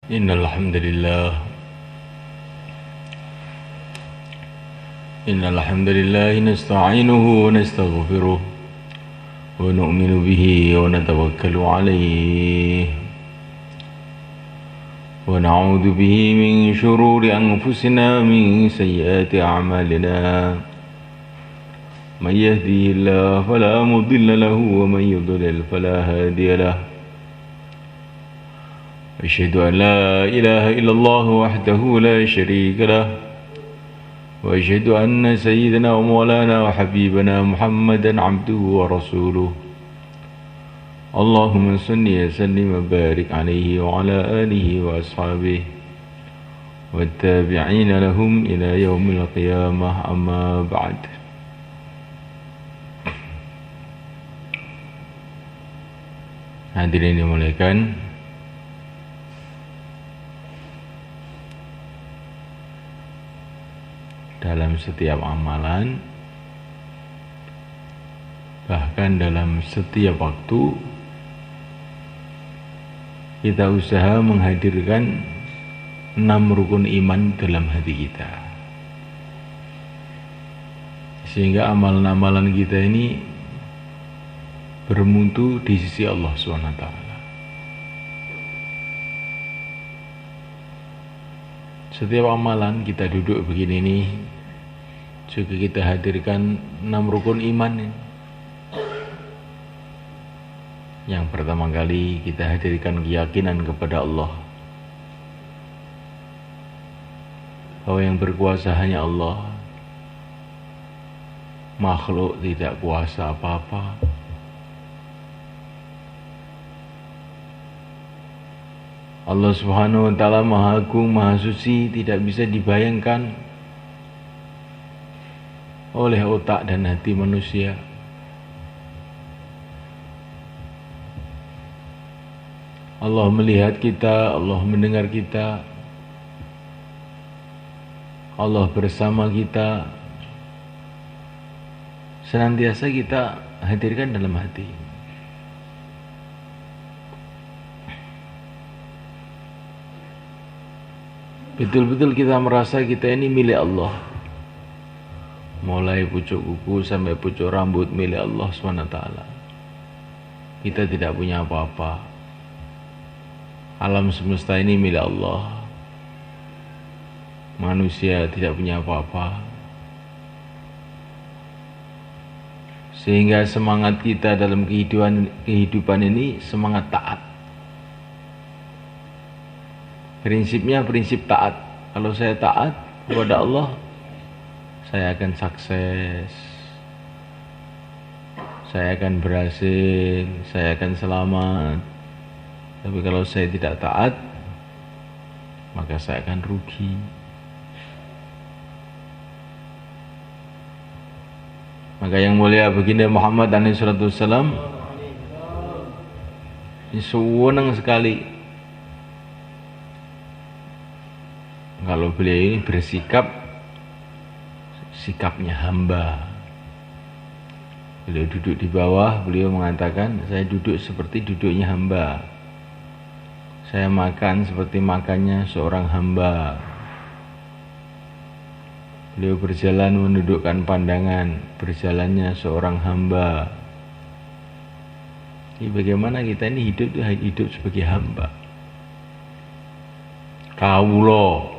Innal hamdalillah nasta'inuhu wa nastaghfiruh wa nu'minu bihi wa natawakkalu alayhi wa na'udzu bihi min shururi anfusina min sayyiati a'malina man yahdihillahu fala mudilla lahu wa man yudlil fala hadiya lahu. Asyhadu an la ilaha illallah wahdahu la syarika lahu wa asyhadu anna sayyidina wa maulana wa habibana Muhammadan abduhu wa rasuluh. Allahumma salli wa sallim wa barik alaihi wa ala alihi wa ashabihi wa tabi'ina lahum ila yaumil qiyamah, amma ba'd. Hadirin dimuliakan, dalam setiap amalan, bahkan dalam setiap waktu, kita usaha menghadirkan 6 rukun iman dalam hati kita, sehingga amalan-amalan kita ini bermutu di sisi Allah SWT. Setiap amalan kita duduk begini nih, juga kita hadirkan 6 rukun iman ini. Yang pertama kali kita hadirkan keyakinan kepada Allah, bahwa yang berkuasa hanya Allah, makhluk tidak kuasa apa-apa. Allah Subhanahu wa ta'ala Maha Agung, Maha Suci, tidak bisa dibayangkan oleh otak dan hati manusia. Allah melihat kita, Allah mendengar kita, Allah bersama kita, senantiasa kita hadirkan dalam hati. Betul-betul kita merasa kita ini milik Allah, mulai pucuk kuku sampai pucuk rambut milik Allah SWT. Kita tidak punya apa-apa. Alam semesta ini milik Allah. Manusia tidak punya apa-apa. Sehingga semangat kita dalam kehidupan ini semangat taat. Prinsipnya prinsip taat. Kalau saya taat kepada Allah, saya akan sukses, saya akan berhasil, saya akan selamat. Tapi kalau saya tidak taat, maka saya akan rugi. Maka yang mulia baginda Muhammad SAW ini senang sekali kalau beliau ini bersikap sikapnya hamba. Beliau duduk di bawah, beliau mengatakan, saya duduk seperti duduknya hamba, saya makan seperti makannya seorang hamba. Beliau berjalan menundukkan pandangan, berjalannya seorang hamba. Jadi bagaimana kita ini hidup sebagai hamba. Kaulo,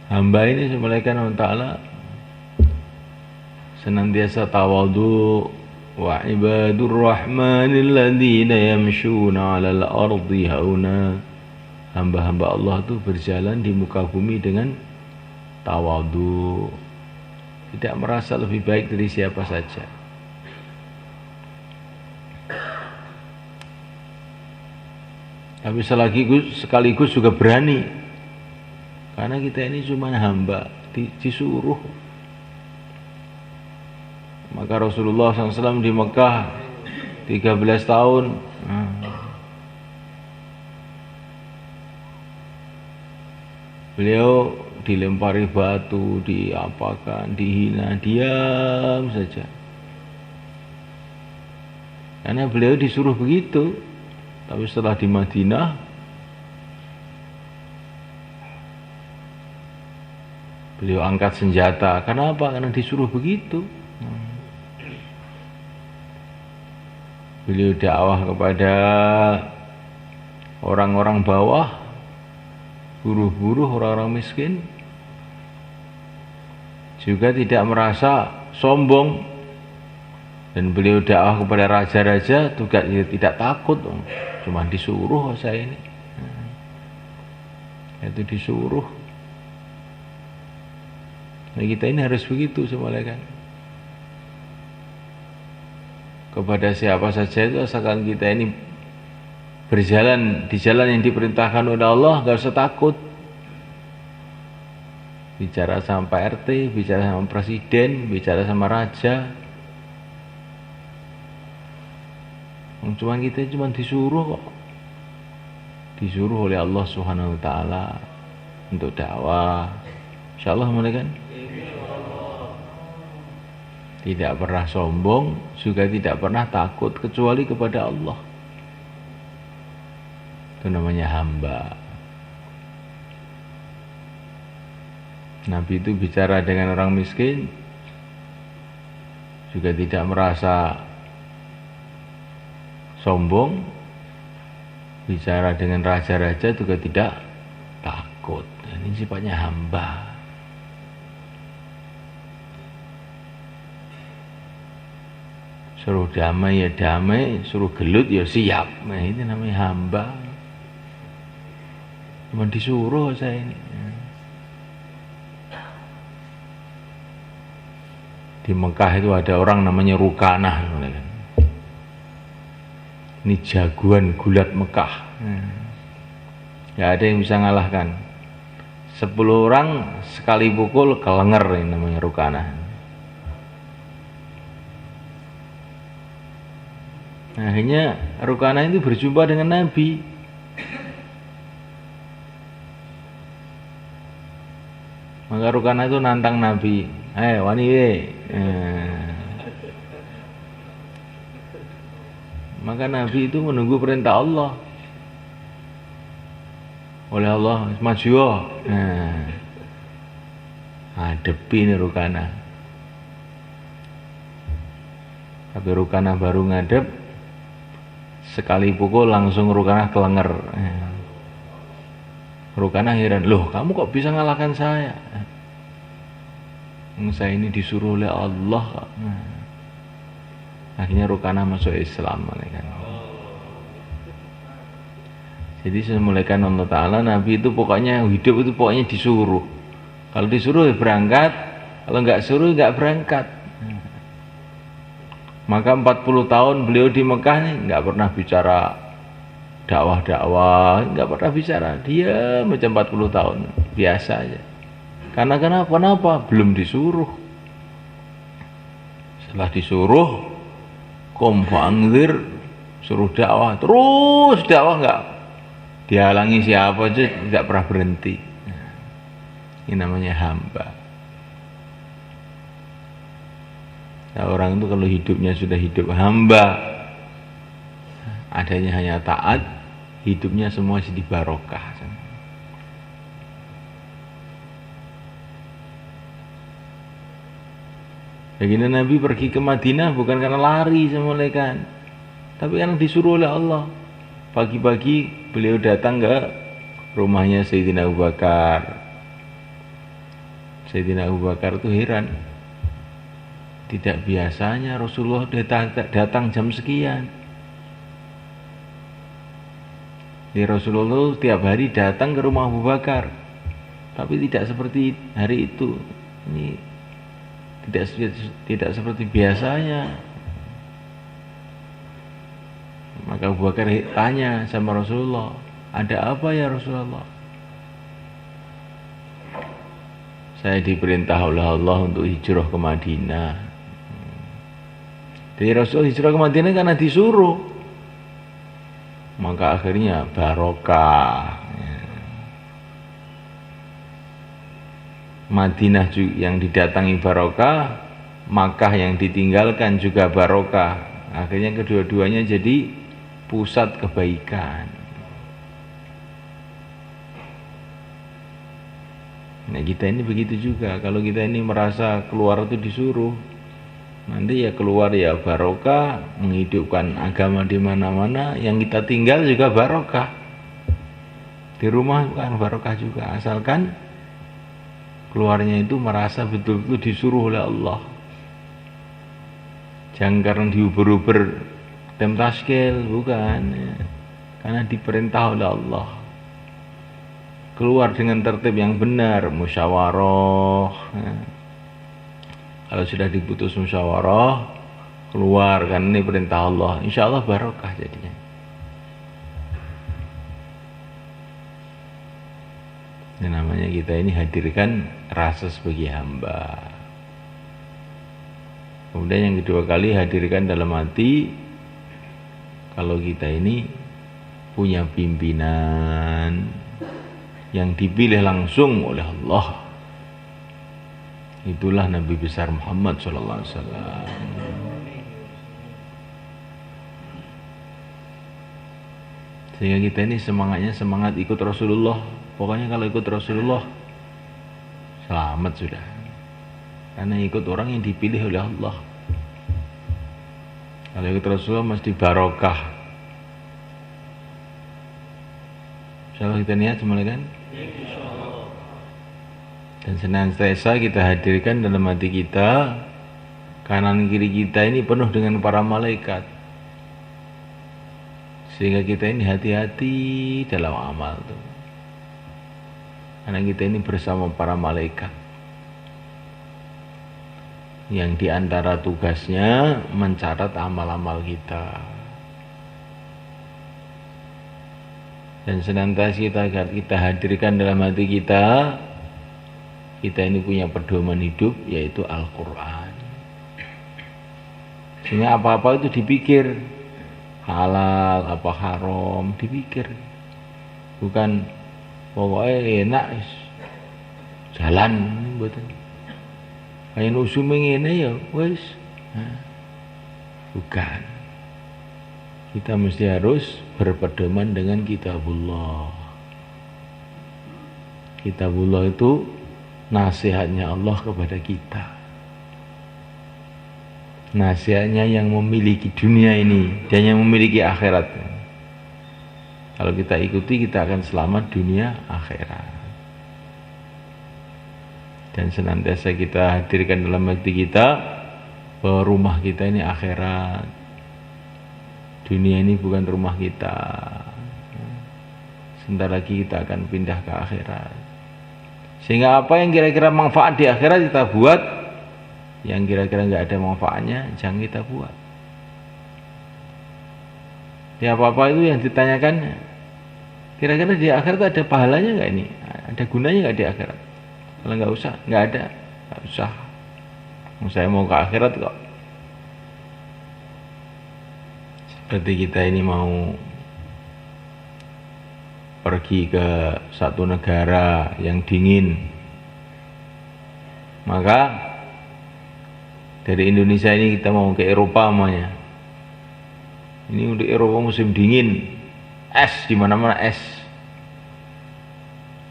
hamba ini semulaikan Allah Ta'ala senantiasa tawadhu. Wa ibadur rahmanil ladzina yamshuna 'alal ardi hauna. Hamba-hamba Allah itu berjalan di muka bumi dengan tawadhu, tidak merasa lebih baik dari siapa saja. Tapi sekaligus juga berani, karena kita ini cuma hamba, disuruh. Maka Rasulullah SAW di Mekah 13 tahun beliau dilempari batu, diapakan, dihina, diam saja. Karena beliau disuruh begitu. Tapi setelah di Madinah, beliau angkat senjata. Kenapa? Karena disuruh begitu. Beliau dakwah kepada orang-orang bawah, buruh-buruh, orang-orang miskin. Juga tidak merasa sombong. Dan beliau dakwah kepada raja-raja juga tidak takut. Cuma disuruh saya ini. Itu disuruh. Nah kita ini harus begitu semuanya kan. Kepada siapa saja itu asalkan kita ini berjalan di jalan yang diperintahkan oleh Allah, gak usah takut. Bicara sama Pak RT, bicara sama presiden, bicara sama raja. Cuman kita cuma disuruh kok. Disuruh oleh Allah Subhanahu wa taala untuk dakwah. Insyaallah mulai kan? Tidak pernah sombong, juga tidak pernah takut kecuali kepada Allah. Itu namanya hamba. Nabi itu bicara dengan orang miskin, juga tidak merasa sombong. Bicara dengan raja-raja juga tidak takut. Ini sifatnya hamba. Suruh damai ya damai, suruh gelut ya siap. Nah ini namanya hamba. Cuma disuruh saya ini. Di Mekah itu ada orang namanya Rukanah. Ini jagoan gulat Mekah. Gak ada yang bisa ngalahkan. 10 orang sekali pukul kelenger, ini namanya Rukanah. Nah, akhirnya Rukanah itu berjumpa dengan Nabi. Maka Rukanah itu nantang Nabi. Wani we. Maka Nabi itu menunggu perintah Allah. Oleh Allah, maju. Hadepi nih Rukanah. Tapi Rukanah baru ngadep, sekali pukul langsung Rukanah kelenger. Rukanah heran, loh kamu kok bisa ngalahkan saya? Saya ini disuruh oleh Allah. Akhirnya Rukanah masuk Islam. Jadi semulaikan Allah Ta'ala, Nabi itu pokoknya hidup itu pokoknya disuruh. Kalau disuruh ya berangkat, kalau nggak suruh nggak berangkat. Maka 40 tahun beliau di Mekah nih nggak pernah bicara dakwah-dakwah, nggak pernah bicara. Dia macam 40 tahun biasa aja. Karena kenapa? Belum disuruh. Setelah disuruh, qum fa'anzir, suruh dakwah, terus dakwah nggak dihalangi siapa aja, tidak pernah berhenti. Ini namanya hamba. Nah, orang itu kalau hidupnya sudah hidup hamba, adanya hanya taat, hidupnya semua jadi barokah. Begini Nabi pergi ke Madinah bukan karena lari sama malaikat, tapi karena disuruh oleh Allah. Pagi-pagi beliau datang ke rumahnya Sayyidina Abu Bakar. Sayyidina Abu Bakar itu heran. Tidak biasanya Rasulullah datang jam sekian. Di Rasulullah tiap hari datang ke rumah Abu Bakar, tapi tidak seperti hari itu. Ini tidak seperti biasanya. Maka Abu Bakar tanya sama Rasulullah, ada apa ya Rasulullah? Saya diperintah oleh Allah untuk hijrah ke Madinah. Jadi Rasul hijrah ke Madinah karena disuruh. Maka akhirnya barokah. Madinah yang didatangi barokah, Makkah yang ditinggalkan juga barokah. Akhirnya kedua-duanya jadi pusat kebaikan. Nah kita ini begitu juga. Kalau kita ini merasa keluar itu disuruh, nanti ya keluar ya barokah, menghidupkan agama di mana-mana. Yang kita tinggal juga barokah. Di rumah kan barokah juga, asalkan keluarnya itu merasa betul-betul disuruh oleh Allah. Jangan karena diuber-uber temtaskil, bukan ya. Karena diperintah oleh Allah. Keluar dengan tertib yang benar, musyawarah ya. Kalau sudah diputus musyawarah, keluar, kan ini perintah Allah, insya Allah barokah jadinya. Yang namanya kita ini hadirkan rasa sebagai hamba. Kemudian yang kedua kali, hadirkan dalam hati kalau kita ini punya pimpinan yang dipilih langsung oleh Allah. Itulah Nabi besar Muhammad SAW. Sehingga kita ini semangatnya semangat ikut Rasulullah. Pokoknya kalau ikut Rasulullah selamat sudah. Karena ikut orang yang dipilih oleh Allah. Kalau ikut Rasulullah mesti barokah. Insyaallah kita niat semuanya kan? Dan senantiasa kita hadirkan dalam hati kita, kanan kiri kita ini penuh dengan para malaikat. Sehingga kita ini hati-hati dalam amal tuh. Karena kita ini bersama para malaikat yang diantara tugasnya mencatat amal-amal kita. Dan senantiasa kita hadirkan dalam hati kita, kita ini punya pedoman hidup yaitu Al-Quran. Sehingga apa-apa itu dipikir, halal apa haram dipikir, bukan pokoknya enak jalan betul. Kayak usume ngene ya wis. Bukan. Kita mesti harus berpedoman dengan kitabullah. Kitabullah itu nasihatnya Allah kepada kita. Nasihatnya yang memiliki dunia ini dan yang memiliki akhirat. Kalau kita ikuti, kita akan selamat dunia akhirat. Dan senantiasa kita hadirkan dalam hati kita bahwa rumah kita ini akhirat. Dunia ini bukan rumah kita. Sebentar lagi kita akan pindah ke akhirat. Sehingga apa yang kira-kira manfaat di akhirat kita buat, yang kira-kira nggak ada manfaatnya jangan kita buat. Ya apa-apa itu yang ditanyakan, kira-kira di akhirat ada pahalanya nggak ini? Ada gunanya nggak di akhirat? Kalau nggak usah, nggak ada, nggak usah. Saya mau ke akhirat kok. Seperti kita ini mau pergi ke satu negara yang dingin, maka dari Indonesia ini kita mau ke Eropa namanya. Ini untuk Eropa musim dingin, es di mana-mana es.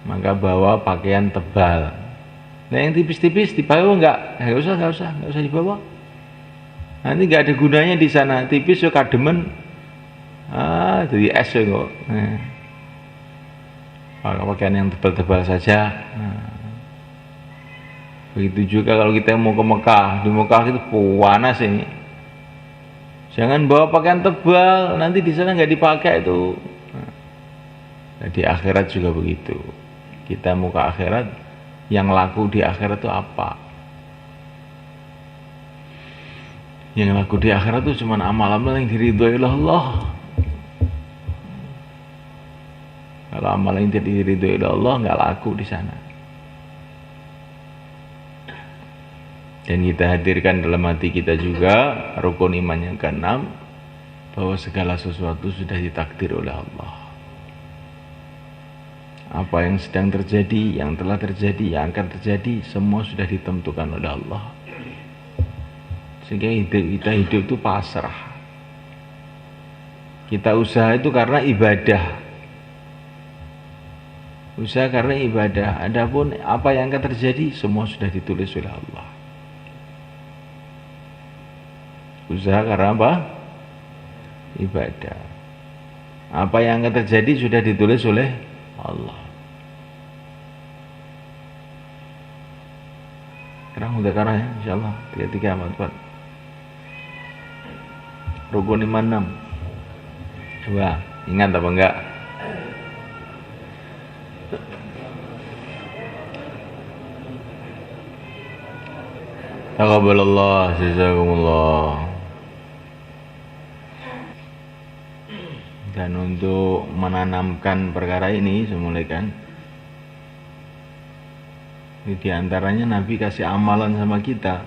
Maka bawa pakaian tebal. Nah yang tipis-tipis dibawa nggak usah dibawa. Nanti nggak ada gunanya di sana. Tipis yo kademen, jadi es yo kok. Pakaian yang tebal-tebal saja. Begitu juga kalau kita mau ke Mekah. Di Mekah itu panas ini. Jangan bawa pakaian tebal, nanti di sana nggak dipakai itu. Nah, di akhirat juga begitu. Kita mau ke akhirat, yang laku di akhirat itu apa? Yang laku di akhirat itu cuma amal-amal yang diridhoi oleh Allah. Kalau amal yang tidak diridhoi oleh Allah nggak laku di sana. Dan kita hadirkan dalam hati kita juga rukun iman yang keenam, bahwa segala sesuatu sudah ditakdir oleh Allah. Apa yang sedang terjadi, yang telah terjadi, yang akan terjadi, semua sudah ditentukan oleh Allah. Sehingga kita hidup itu pasrah. Kita usaha itu karena ibadah. Usaha karena ibadah. Adapun apa yang akan terjadi semua sudah ditulis oleh Allah. Usaha karena apa? Ibadah. Apa yang akan terjadi sudah ditulis oleh Allah. Sekarang udah karena ya, insyaallah 33 amat Pak. Rukun iman 6. Coba ingat apa enggak? Taqabbalallah, jazakumullah. Dan untuk menanamkan perkara ini semulaikan di antaranya Nabi kasih amalan sama kita.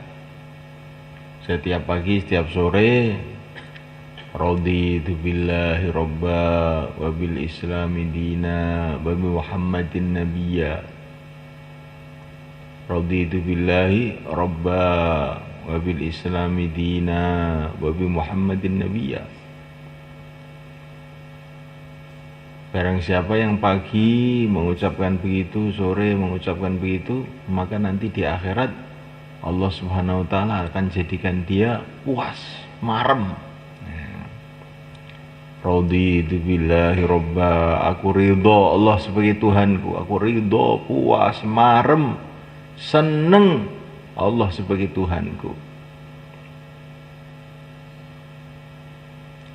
Setiap pagi, setiap sore, raditu billahi robba wa bil islami dina wa bi Muhammadin nabiyya. Raditu billahi robba wa bil islami dina wa bi Muhammadin nabiyya. Barang siapa yang pagi mengucapkan begitu, sore mengucapkan begitu, maka nanti di akhirat Allah Subhanahu wa taala akan jadikan dia puas, marem. Raditu billahi robba, aku ridho Allah sebagai Tuhanku, aku ridho, puas, marem, seneng Allah sebagai Tuhanku.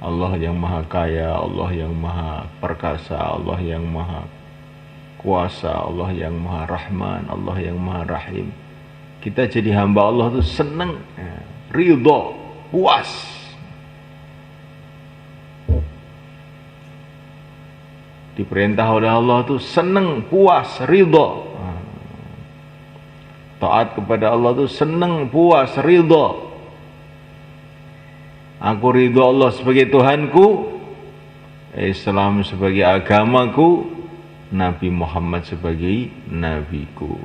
Allah yang maha kaya, Allah yang maha perkasa, Allah yang maha kuasa, Allah yang maha rahman, Allah yang maha rahim. Kita jadi hamba Allah itu seneng, ridho, puas. Diperintah oleh Allah itu seneng, puas, ridho. Taat kepada Allah itu seneng, puas, ridho. Aku ridho Allah sebagai Tuhanku, Islam sebagai agamaku, Nabi Muhammad sebagai nabiku.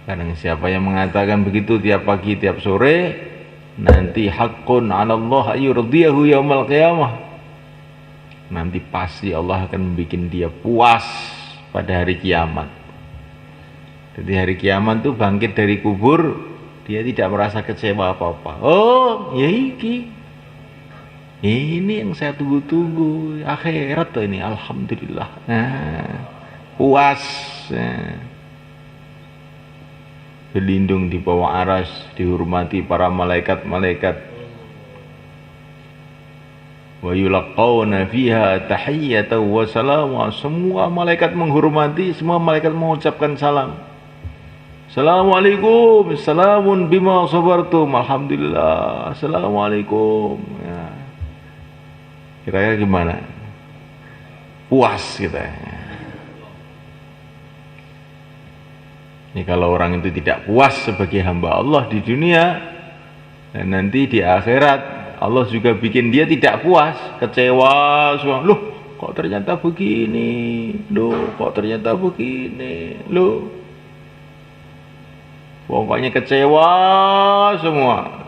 Kadang siapa yang mengatakan begitu tiap pagi, tiap sore, nanti haqqun 'ala Allah ayyurdiyahu yaumal qiyamah. Nanti pasti Allah akan membuat dia puas pada hari kiamat. Jadi hari kiamat itu bangkit dari kubur, dia tidak merasa kecewa apa-apa. Oh, ya ini yang saya tunggu-tunggu, akhirat tuh ini, alhamdulillah. Puas. Berlindung di bawah aras, dihormati para malaikat-malaikat. Wa yulaqawna fiha tahiyyatan wa salama. Semua malaikat menghormati, semua malaikat mengucapkan salam. Assalamualaikum, salamun bima sabartum, alhamdulillah, assalamualaikum. Ya. Kira-kira gimana? Puas kita. Ini kalau orang itu tidak puas sebagai hamba Allah di dunia, dan nanti di akhirat Allah juga bikin dia tidak puas, kecewa, semua. Loh, kok ternyata begini? Loh, kok ternyata begini? Loh. Pokoknya kecewa semua.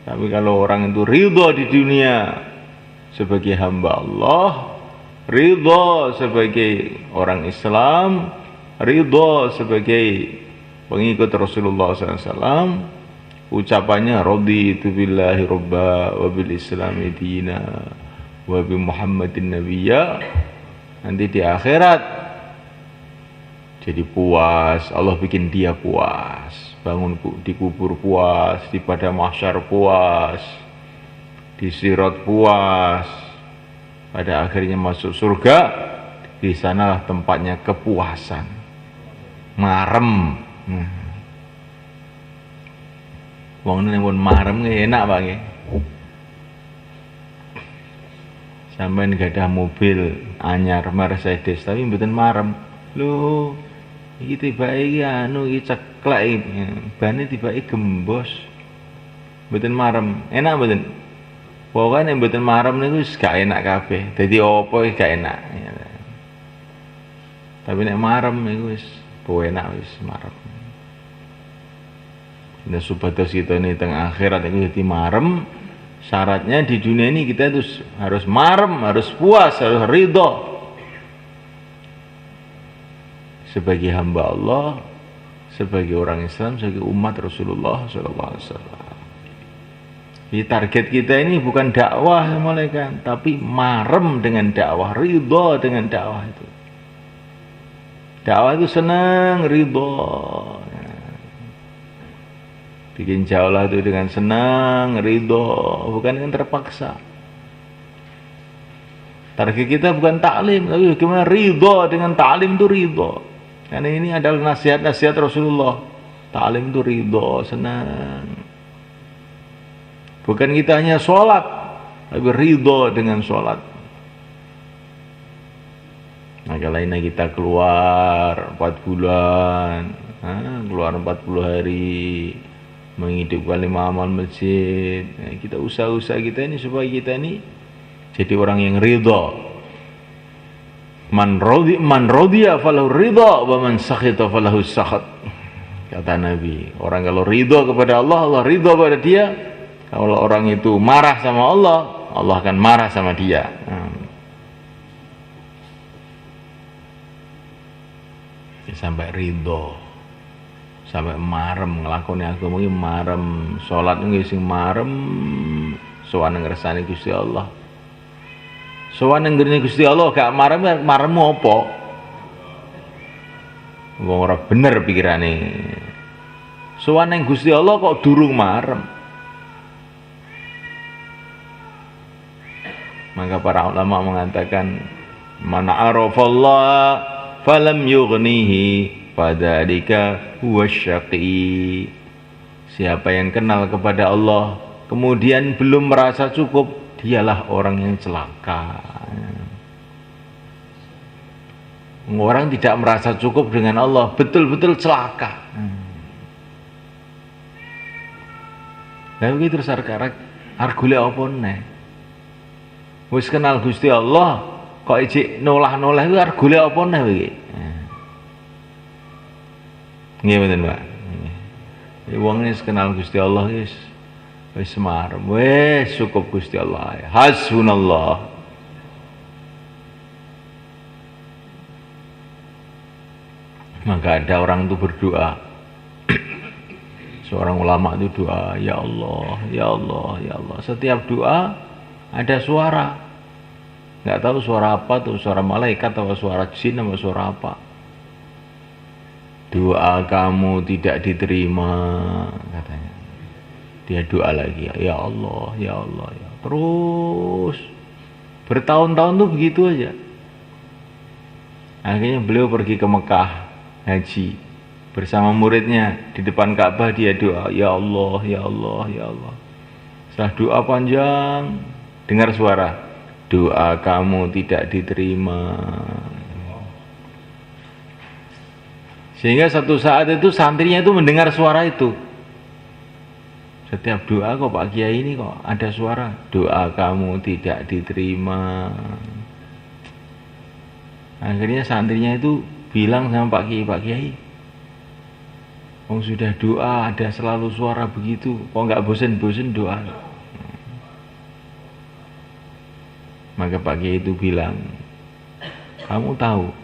Tapi kalau orang itu ridho di dunia sebagai hamba Allah, ridho sebagai orang Islam, ridho sebagai pengikut Rasulullah SAW, ucapannya raditu billahi robba wa bil islami dina wa bi Muhammadin nabiyya. Nanti di akhirat jadi puas, Allah bikin dia puas, bangun di kubur puas, di padang mahsyar puas, di sirat puas, pada akhirnya masuk surga. Di sanalah tempatnya kepuasan, marem. Wong ini pun marem enak banget. Sampai gak ada mobil anyar Mercedes tapi mboten marem. Loh, iki tibake anu iki ceklek iki. Bane tibake gembos. Mboten marem. Enak mboten? Pokoke nek mboten marem niku wis gak enak kabeh. Dadi apa iki gak enak. Tapi nek marem niku wis enak wis marem. Nek supados kita ini teng akhirat niku dadi marem, Syaratnya di dunia ini kita itu harus marem, harus puas, harus ridho sebagai hamba Allah, sebagai orang Islam, sebagai umat Rasulullah SAW. Jadi target kita ini bukan dakwah malaikat, tapi marem dengan dakwah, ridho dengan dakwah itu. Dakwah itu senang, ridho. Bikin jaulah itu dengan senang, ridho, bukan dengan terpaksa. Target kita bukan taklim, tapi bagaimana ridho dengan taklim itu ridho. Karena ini adalah nasihat-nasihat Rasulullah. Taklim itu ridho, senang. Bukan kita hanya sholat, tapi ridho dengan sholat. Maka lainnya kita keluar 4 bulan, keluar 40 hari, menghidupkan 5 amal masjid. Nah, kita usaha-usaha kita ini supaya kita ini jadi orang yang ridha. Man radiya falahu ridha wa man sakhita falahu sakhat. Kata Nabi, orang kalau ridha kepada Allah, Allah ridha pada dia. Kalau orang itu marah sama Allah, Allah akan marah sama dia. Sampai ridha, sampai marem nglakoni agama iki marem, salat nggih sing marem, sowan ngersane Gusti Allah. Sowan ngrene Gusti Allah gak marem, maremmu apa? Wong ora bener pikirane. Sowan ning Gusti Allah kok durung marem. Maka para ulama mengatakan man arafallah falam yughnihi fadzalika huwa syaqi. Siapa yang kenal kepada Allah kemudian belum merasa cukup, dialah orang yang celaka. Orang tidak merasa cukup dengan Allah betul-betul celaka. Lah iki terus arep golek apa neh? Wis kenal Gusti Allah kok ijik nolah-nolah itu arep golek apa neh iki? Nggih mboten, Pak. Wong wis kenal Gusti Allah wis marem, wis cukup Gusti Allah. Hasbunallah. Maka ada orang itu berdoa. Seorang ulama itu doa, ya Allah, ya Allah, ya Allah. Setiap doa ada suara. Enggak tahu suara apa tuh, suara malaikat atau suara jin atau suara apa. Doa kamu tidak diterima, katanya. Dia doa lagi, ya Allah, ya Allah, ya. Terus bertahun-tahun tuh begitu aja. Akhirnya beliau pergi ke Mekah haji bersama muridnya, di depan Ka'bah dia doa, ya Allah, ya Allah, ya Allah. Setelah doa panjang, dengar suara, doa kamu tidak diterima. Sehingga satu saat itu santrinya itu mendengar suara itu. Setiap doa kok Pak Kiai ini kok ada suara, doa kamu tidak diterima. Akhirnya santrinya itu bilang sama Pak Kiai, oh sudah doa ada selalu suara begitu, kok nggak bosen-bosen doa. Maka Pak Kiai itu bilang, kamu tahu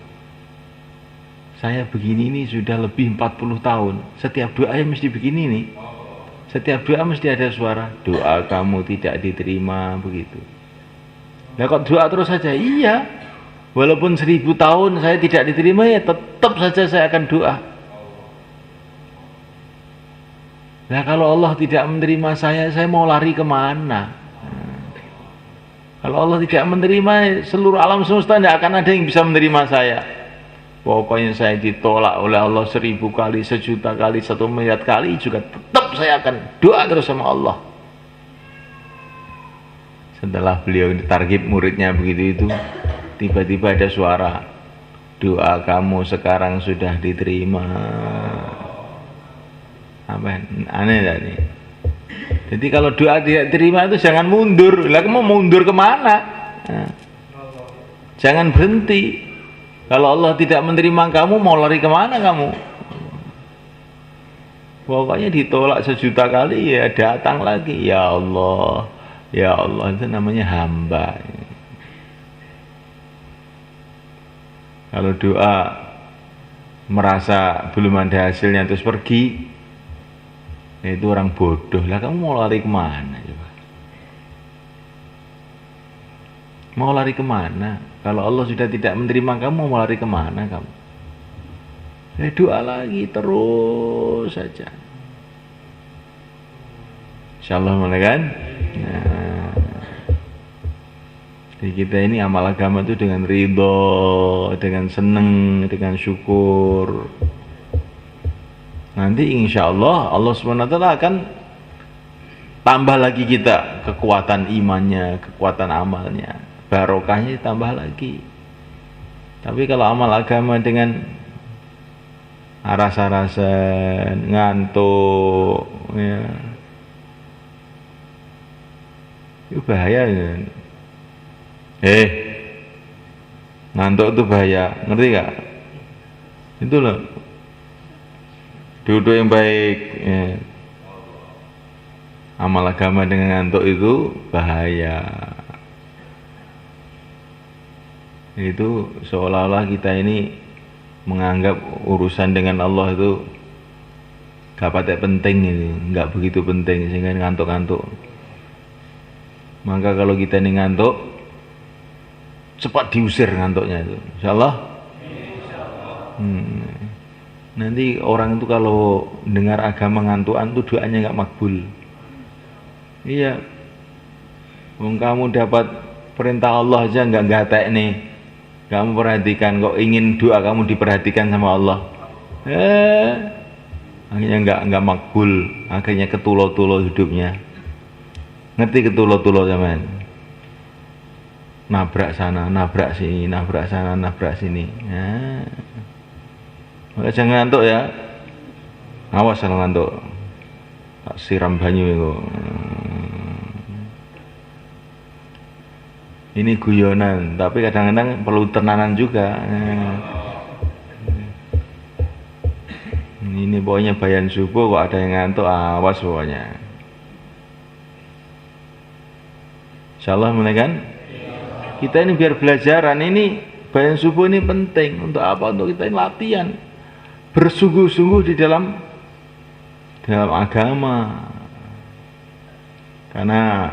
saya begini ini sudah lebih 40 tahun, setiap doa mesti begini nih, setiap doa mesti ada suara, doa kamu tidak diterima, begitu. Nah kok doa terus saja? Iya, walaupun 1000 tahun saya tidak diterima, ya tetap saja saya akan doa. Nah kalau Allah tidak menerima saya mau lari kemana? Kalau Allah tidak menerima, seluruh alam semesta tidak akan ada yang bisa menerima saya. Pokoknya saya ditolak oleh Allah 1000 kali, 1.000.000 kali, 1 miliar kali juga tetap saya akan doa terus sama Allah. Setelah beliau ditarget muridnya begitu itu, tiba-tiba ada suara, doa kamu sekarang sudah diterima. Apa? Aneh tadi. Jadi kalau doa tidak diterima itu jangan mundur. Lah kamu mundur kemana? Nah, jangan berhenti. Kalau Allah tidak menerima kamu, mau lari kemana kamu? Pokoknya ditolak 1.000.000 kali, ya datang lagi. Ya Allah, Ya Allah, itu namanya hamba. Kalau doa merasa belum ada hasilnya terus pergi, itu orang bodoh. Lah kamu mau lari kemana coba? Mau lari kemana? Kalau Allah sudah tidak menerima kamu, mau lari kemana kamu? Ya doa lagi terus saja. Insyaallah mulai kan? Nah, jadi kita ini amal agama itu dengan ridho, dengan seneng, dengan syukur. Nanti insya Allah Allah SWT akan tambah lagi kita kekuatan imannya, kekuatan amalnya, barokahnya tambah lagi. Tapi kalau amal agama dengan rasa-rasa ngantuk, ya, itu bahaya. Ngantuk itu bahaya, ngerti gak? Itu loh. Duduk yang baik, ya. Amal agama dengan ngantuk itu bahaya. Itu seolah-olah kita ini menganggap urusan dengan Allah itu gak patek penting ini, gak begitu penting sehingga ngantuk-ngantuk. Maka kalau kita ini ngantuk, cepat diusir ngantuknya itu, insyaallah. Nanti orang itu kalau dengar agama ngantuan itu doanya nggak makbul. Iya, kamu dapat perintah Allah aja nggak gatek nih, kamu perhatikan kok ingin doa kamu diperhatikan sama Allah, akhirnya nggak makbul, akhirnya ketulo-tulo hidupnya. Ngerti ketulo-tulo zaman? Nabrak sana, nabrak sini, nabrak sana, nabrak sini. Maka jangan ngantuk ya. Awas kalau ngantuk. Tak siram banyu itu. Ini guyonan, tapi kadang-kadang perlu tenanan juga. Ini pokoknya bayan subuh kok ada yang ngantuk, awas pokoknya. Insyaallah mulai kan? Kita ini biar belajaran, ini bayan subuh ini penting. Untuk apa? Untuk kita ini latihan. Bersungguh-sungguh di dalam agama. Karena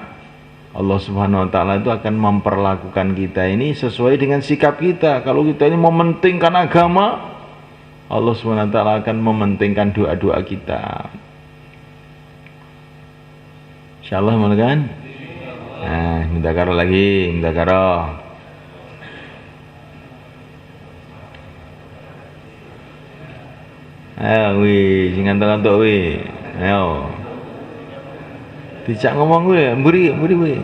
Allah Subhanahu wa taala itu akan memperlakukan kita ini sesuai dengan sikap kita. Kalau kita ini mementingkan agama, Allah Subhanahu wa taala akan mementingkan doa-doa kita. Insyaallah mulai kan? Nah, minta karo lagi, minta karo. Ayo wih, sing ngantuk-ngantuk wih. Ayo. Dijak ngomong wih, mburi wih.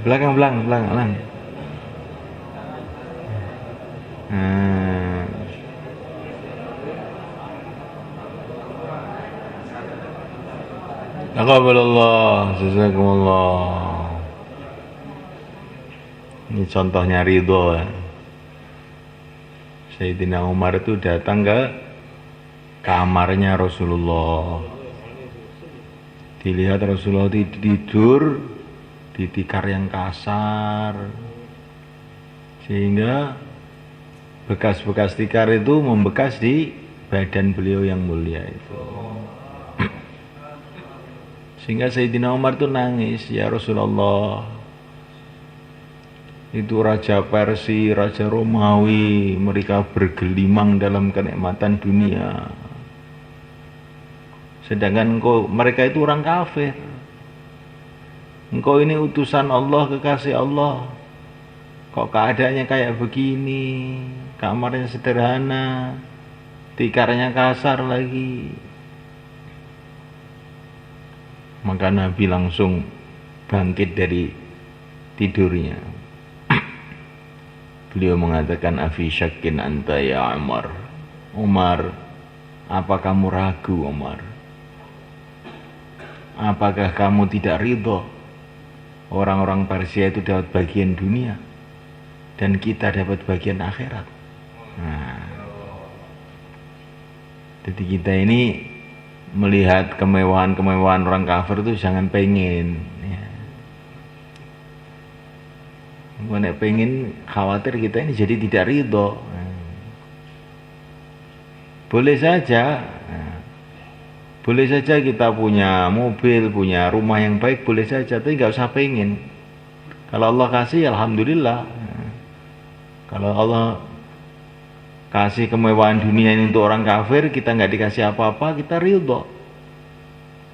Belakang. Taqabbalallah, jazakumullah. Ini contohnya ridho. Sayyidina Umar itu datang ke kamarnya Rasulullah. Dilihat Rasulullah tidur di tikar yang kasar, sehingga bekas-bekas tikar itu membekas di badan beliau yang mulia itu. Sehingga Sayyidina Umar itu nangis, ya Rasulullah, itu Raja Persia, Raja Romawi, mereka bergelimang dalam kenikmatan dunia. Sedangkan mereka itu orang kafir. Engkau ini utusan Allah, kekasih Allah. Kok keadaannya kayak begini? Kamarnya sederhana, tikarnya kasar lagi. Maka Nabi langsung bangkit dari tidurnya. Beliau mengatakan, afi syakkin anta ya Umar. Umar, apa kamu ragu Umar? Apakah kamu tidak ridho orang-orang Persia itu dapat bagian dunia dan kita dapat bagian akhirat? Nah, jadi kita ini melihat kemewahan-kemewahan orang kafir itu jangan pengen, ya. Nek pengen khawatir kita ini jadi tidak ridho. Boleh saja. Boleh saja kita punya mobil, punya rumah yang baik, boleh saja, tapi nggak usah pengen. Kalau Allah kasih, alhamdulillah. Kalau Allah kasih kemewahan dunia ini untuk orang kafir, kita nggak dikasih apa-apa, kita ridho.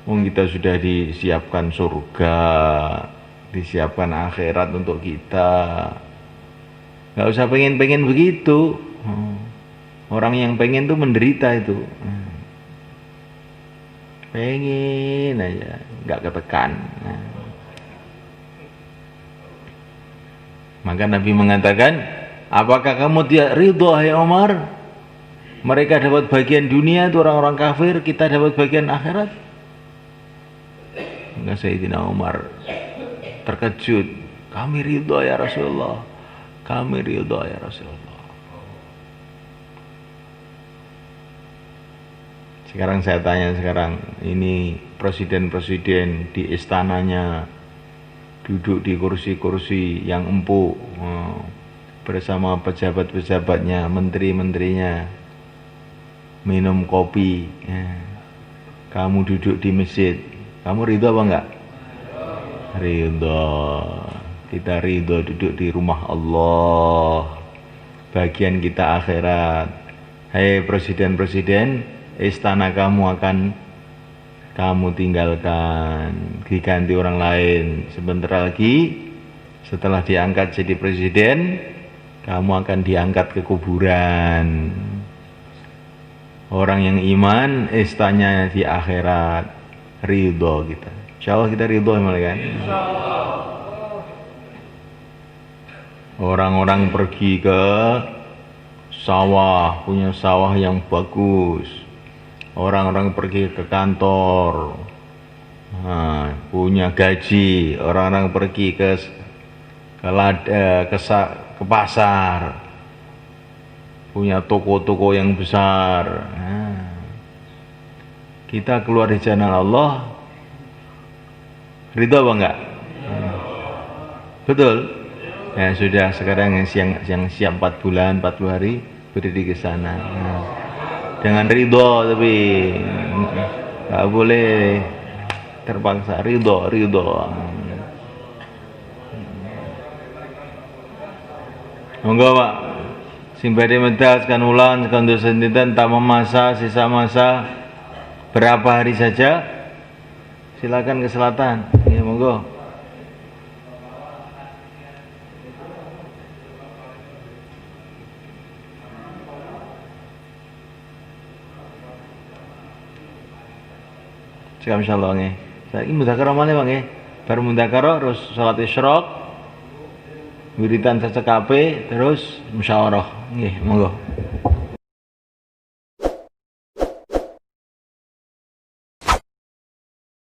Kita sudah disiapkan surga, disiapkan akhirat untuk kita. Nggak usah pengen-pengen begitu. Orang yang pengen tuh menderita itu. Pengen aja, nggak ketekan. Maka Nabi mengatakan, apakah kamu tidak ridho hai Umar? Mereka dapat bagian dunia itu orang-orang kafir, kita dapat bagian akhirat. Maka Sayyidina Umar terkejut, kami ridho ya Rasulullah, kami ridho ya Rasulullah. Sekarang saya tanya ini presiden-presiden di istananya duduk di kursi-kursi yang empuk bersama pejabat-pejabatnya, menteri-menterinya, minum kopi, kamu duduk di masjid. Kamu ridho apa enggak? Ridho. Kita ridho duduk di rumah Allah. Bagian kita akhirat. Hei presiden-presiden, istana kamu akan kamu tinggalkan, diganti orang lain. Sebentar lagi setelah diangkat jadi presiden, kamu akan diangkat ke kuburan. Orang yang iman, istananya di akhirat. Ridho kita. Insyaallah kita ridho kan? Orang-orang pergi ke sawah, punya sawah yang bagus. Orang-orang pergi ke kantor, punya gaji. Orang-orang pergi ke pasar, punya toko-toko yang besar. Kita keluar di jalan Allah, ridho apa enggak? Betul? Ya sudah, sekarang yang siap 4 bulan, 40 hari berdiri ke sana. Dengan ridho, tapi enggak boleh terpaksa. Ridho. Monggo Pak, sing badhe medal sekan ulang sekan dosa dinten tambah masa, sisa masa berapa hari saja? Silakan ke selatan. Ya, monggo. Sekam insyaallah nggih. Saiki mudzakarah malih Bang nggih. Bar mudzakarah terus salat isyraq. Wiridan secekape terus musyawarah. Nggih, monggo.